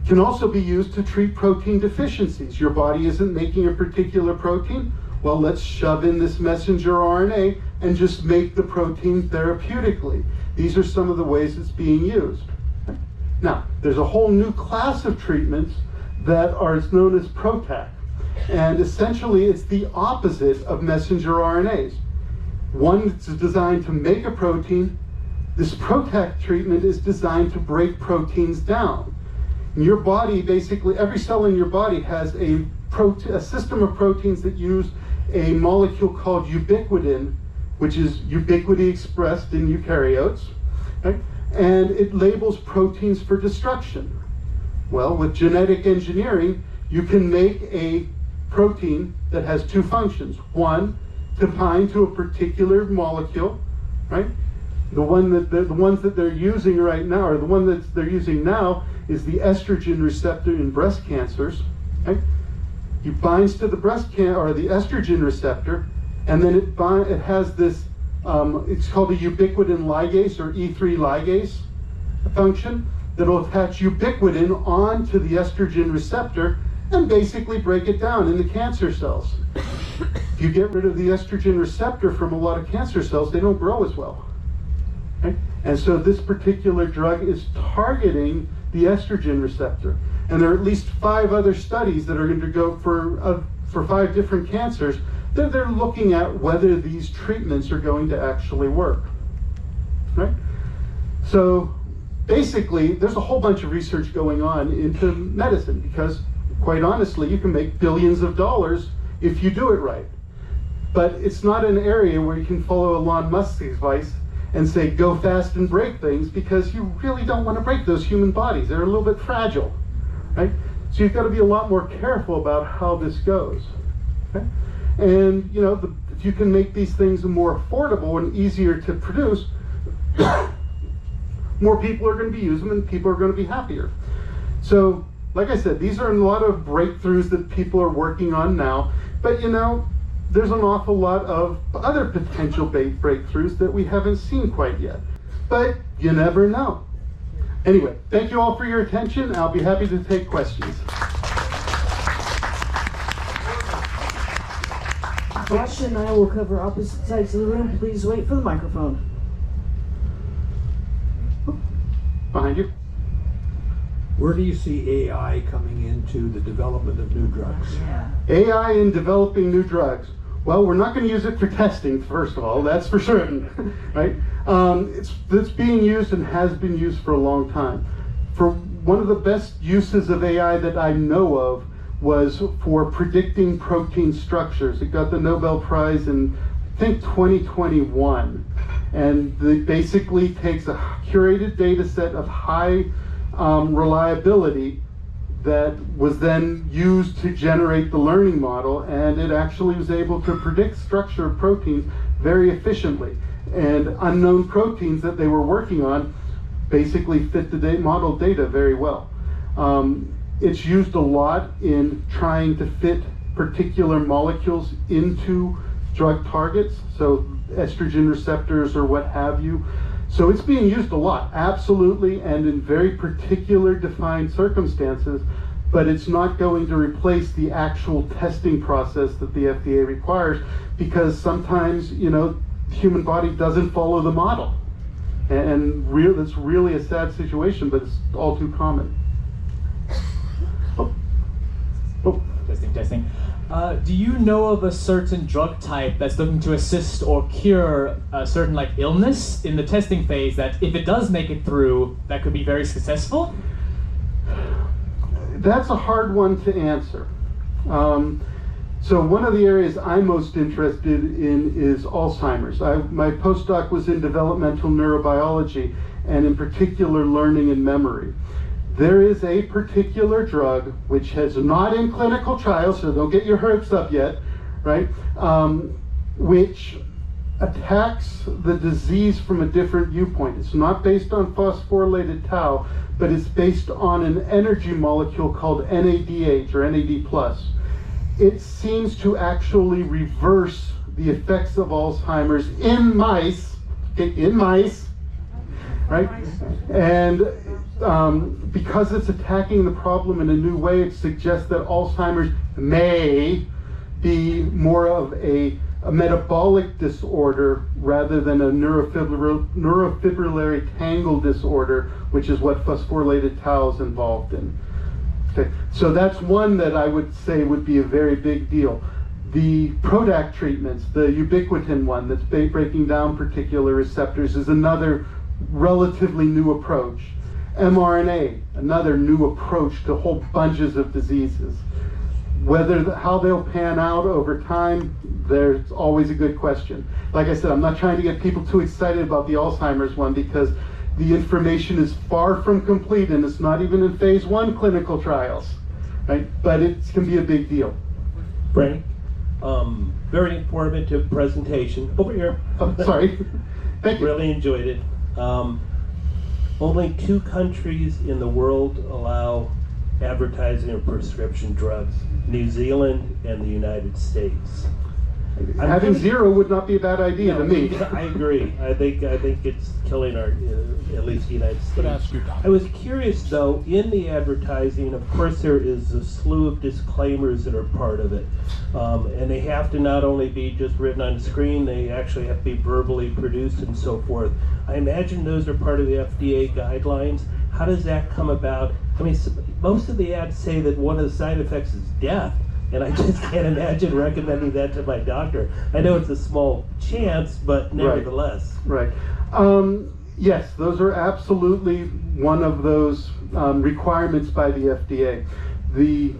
Can also be used to treat protein deficiencies. Your body isn't making a particular protein. Well, let's shove in this messenger RNA and just make the protein therapeutically. These are some of the ways it's being used. Okay? Now, there's a whole new class of treatments that are known as PROTAC. And essentially, it's the opposite of messenger RNAs. One that's designed to make a protein. This PROTAC treatment is designed to break proteins down. In your body, basically, every cell in your body has a system of proteins that use a molecule called ubiquitin, which is ubiquity expressed in eukaryotes, right? And it labels proteins for destruction. Well, with genetic engineering, you can make a protein that has two functions. One, to bind to a particular molecule, right? The ones that they're using right now, or the one that they're using now, is the estrogen receptor in breast cancers. Right? It binds to the or the estrogen receptor, and then it has this. It's called a ubiquitin ligase or E3 ligase function that will attach ubiquitin onto the estrogen receptor and basically break it down in the cancer cells. If you get rid of the estrogen receptor from a lot of cancer cells, they don't grow as well. Okay? And so this particular drug is targeting the estrogen receptor. And there are at least 5 other studies that are going to go for 5 different cancers that they're looking at whether these treatments are going to actually work. Right? So basically, there's a whole bunch of research going on into medicine because, quite honestly, you can make billions of dollars if you do it right. But it's not an area where you can follow Elon Musk's advice and say, go fast and break things, because you really don't want to break those human bodies. They're a little bit fragile, right? So you've got to be a lot more careful about how this goes. Okay? And, you know, if you can make these things more affordable and easier to produce, more people are going to be using them and people are going to be happier. So, like I said, these are a lot of breakthroughs that people are working on now. But, you know, there's an awful lot of other potential breakthroughs that we haven't seen quite yet. But you never know. Anyway, thank you all for your attention. I'll be happy to take questions. Josh and I will cover opposite sides of the room. Please wait for the microphone. Behind you. Where do you see AI coming into the development of new drugs? AI in developing new drugs. Well, we're not going to use it for testing, first of all, that's for certain, right? It's being used and has been used for a long time. For one of the best uses of AI that I know of was for predicting protein structures. It got the Nobel Prize in, I think, 2021. And it basically takes a curated data set of high reliability that was then used to generate the learning model, and it actually was able to predict structure of proteins very efficiently. And unknown proteins that they were working on basically fit the model data very well. It's used a lot in trying to fit particular molecules into drug targets, so estrogen receptors or what have you. So it's being used a lot, absolutely, and in very particular defined circumstances, but it's not going to replace the actual testing process that the FDA requires, because sometimes, you know, the human body doesn't follow the model. And it's really a sad situation, but it's all too common. Testing. Do you know of a certain drug type that's looking to assist or cure a certain illness in the testing phase that if it does make it through, that could be very successful? That's a hard one to answer. So one of the areas I'm most interested in is Alzheimer's. My postdoc was in developmental neurobiology, and in particular learning and memory. There is a particular drug which has not in clinical trials, so don't get your hopes up yet, right? Which attacks the disease from a different viewpoint. It's not based on phosphorylated tau, but it's based on an energy molecule called NADH or NAD+. It seems to actually reverse the effects of Alzheimer's in mice, right? And because it's attacking the problem in a new way, it suggests that Alzheimer's may be more of a metabolic disorder rather than a neurofibrillary tangle disorder, which is what phosphorylated tau is involved in. Okay, so that's one that I would say would be a very big deal. The PRODAC treatments, the ubiquitin one that's breaking down particular receptors, is another relatively new approach. mRNA, another new approach to whole bunches of diseases. How they'll pan out over time, there's always a good question. Like I said, I'm not trying to get people too excited about the Alzheimer's one because the information is far from complete and it's not even in phase 1 clinical trials, right? But it can be a big deal. Frank, very informative presentation. Over here. Oh, sorry. Thank you. Really enjoyed it. Only 2 countries in the world allow advertising of prescription drugs, New Zealand and the United States. Having zero would not be a bad idea to me. I agree. I think it's killing our, at least the United States. I was curious though, in the advertising, of course there is a slew of disclaimers that are part of it. And they have to not only be just written on the screen, they actually have to be verbally produced and so forth. I imagine those are part of the FDA guidelines. How does that come about? I mean, most of the ads say that one of the side effects is death. And I just can't imagine recommending that to my doctor. I know it's a small chance, but nevertheless. Right. Yes, those are absolutely one of those requirements by the FDA. The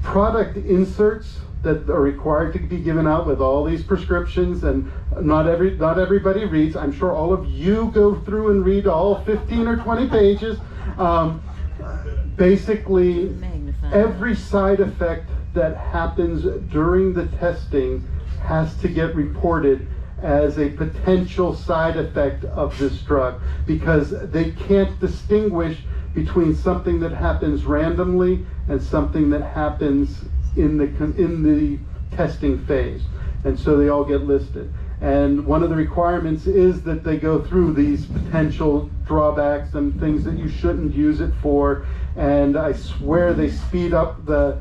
product inserts that are required to be given out with all these prescriptions, and not everybody reads. I'm sure all of you go through and read all 15 or 20 pages. Basically, every side effect that happens during the testing has to get reported as a potential side effect of this drug, because they can't distinguish between something that happens randomly and something that happens in the testing phase. And so they all get listed. And one of the requirements is that they go through these potential drawbacks and things that you shouldn't use it for. And I swear they speed up the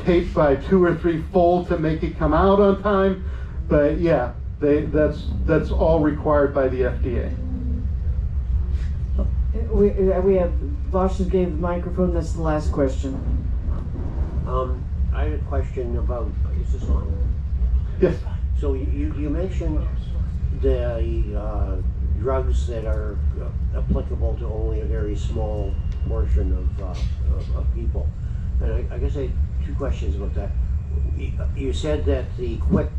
tape by 2 or 3 fold to make it come out on time. But yeah, that's all required by the FDA. We have, Vosh just gave the microphone, that's the last question. I had a question about, is this on? Yes. So you mentioned the drugs that are applicable to only a very small portion of people. And I guess I had 2 questions about that. You said that the quick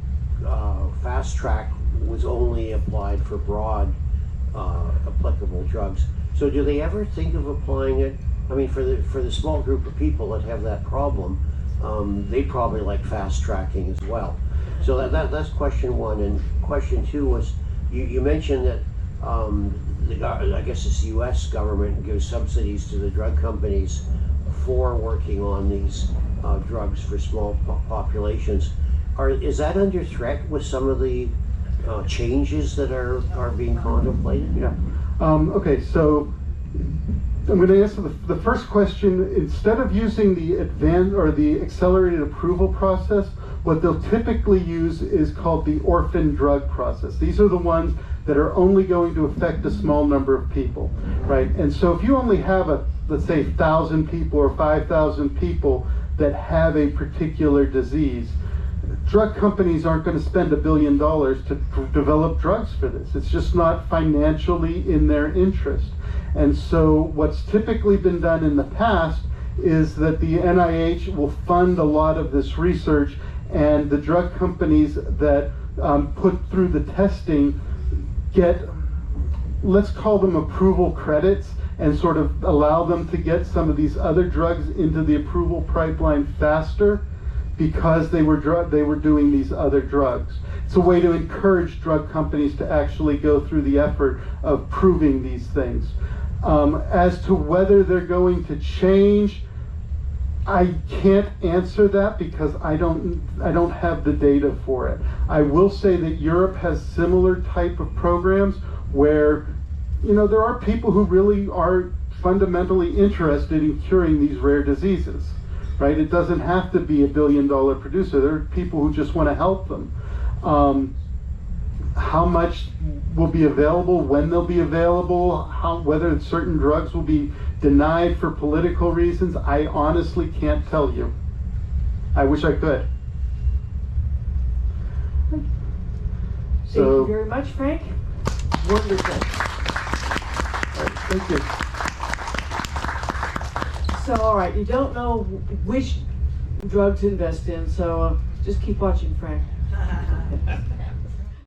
fast track was only applied for broad applicable drugs. So do they ever think of applying it? I mean, for the small group of people that have that problem, they probably like fast tracking as well. So that's question 1. And question 2 was, you mentioned that I guess it's the U.S. government gives subsidies to the drug companies for working on these drugs for small populations. Is that under threat with some of the changes that are being contemplated? Yeah. Okay, so I'm going to answer the first question. Instead of using the the accelerated approval process, what they'll typically use is called the orphan drug process. These are the ones that are only going to affect a small number of people, right? And so if you only have let's say 1,000 people or 5,000 people that have a particular disease, drug companies aren't going to spend $1 billion to develop drugs for this. It's just not financially in their interest. And so what's typically been done in the past is that the NIH will fund a lot of this research, and the drug companies that put through the testing get, let's call them approval credits, and sort of allow them to get some of these other drugs into the approval pipeline faster because they were doing these other drugs. It's a way to encourage drug companies to actually go through the effort of proving these things. As to whether they're going to change, I can't answer that because I don't have the data for it. I will say that Europe has similar type of programs where, you know, there are people who really are fundamentally interested in curing these rare diseases, right? It doesn't have to be a billion-dollar producer. There are people who just want to help them. How much will be available, when they'll be available, whether certain drugs will be denied for political reasons, I honestly can't tell you. I wish I could. Thank you very much, Frank. Wonderful. Thank you. So, all right, you don't know which drug to invest in, so just keep watching, Frank.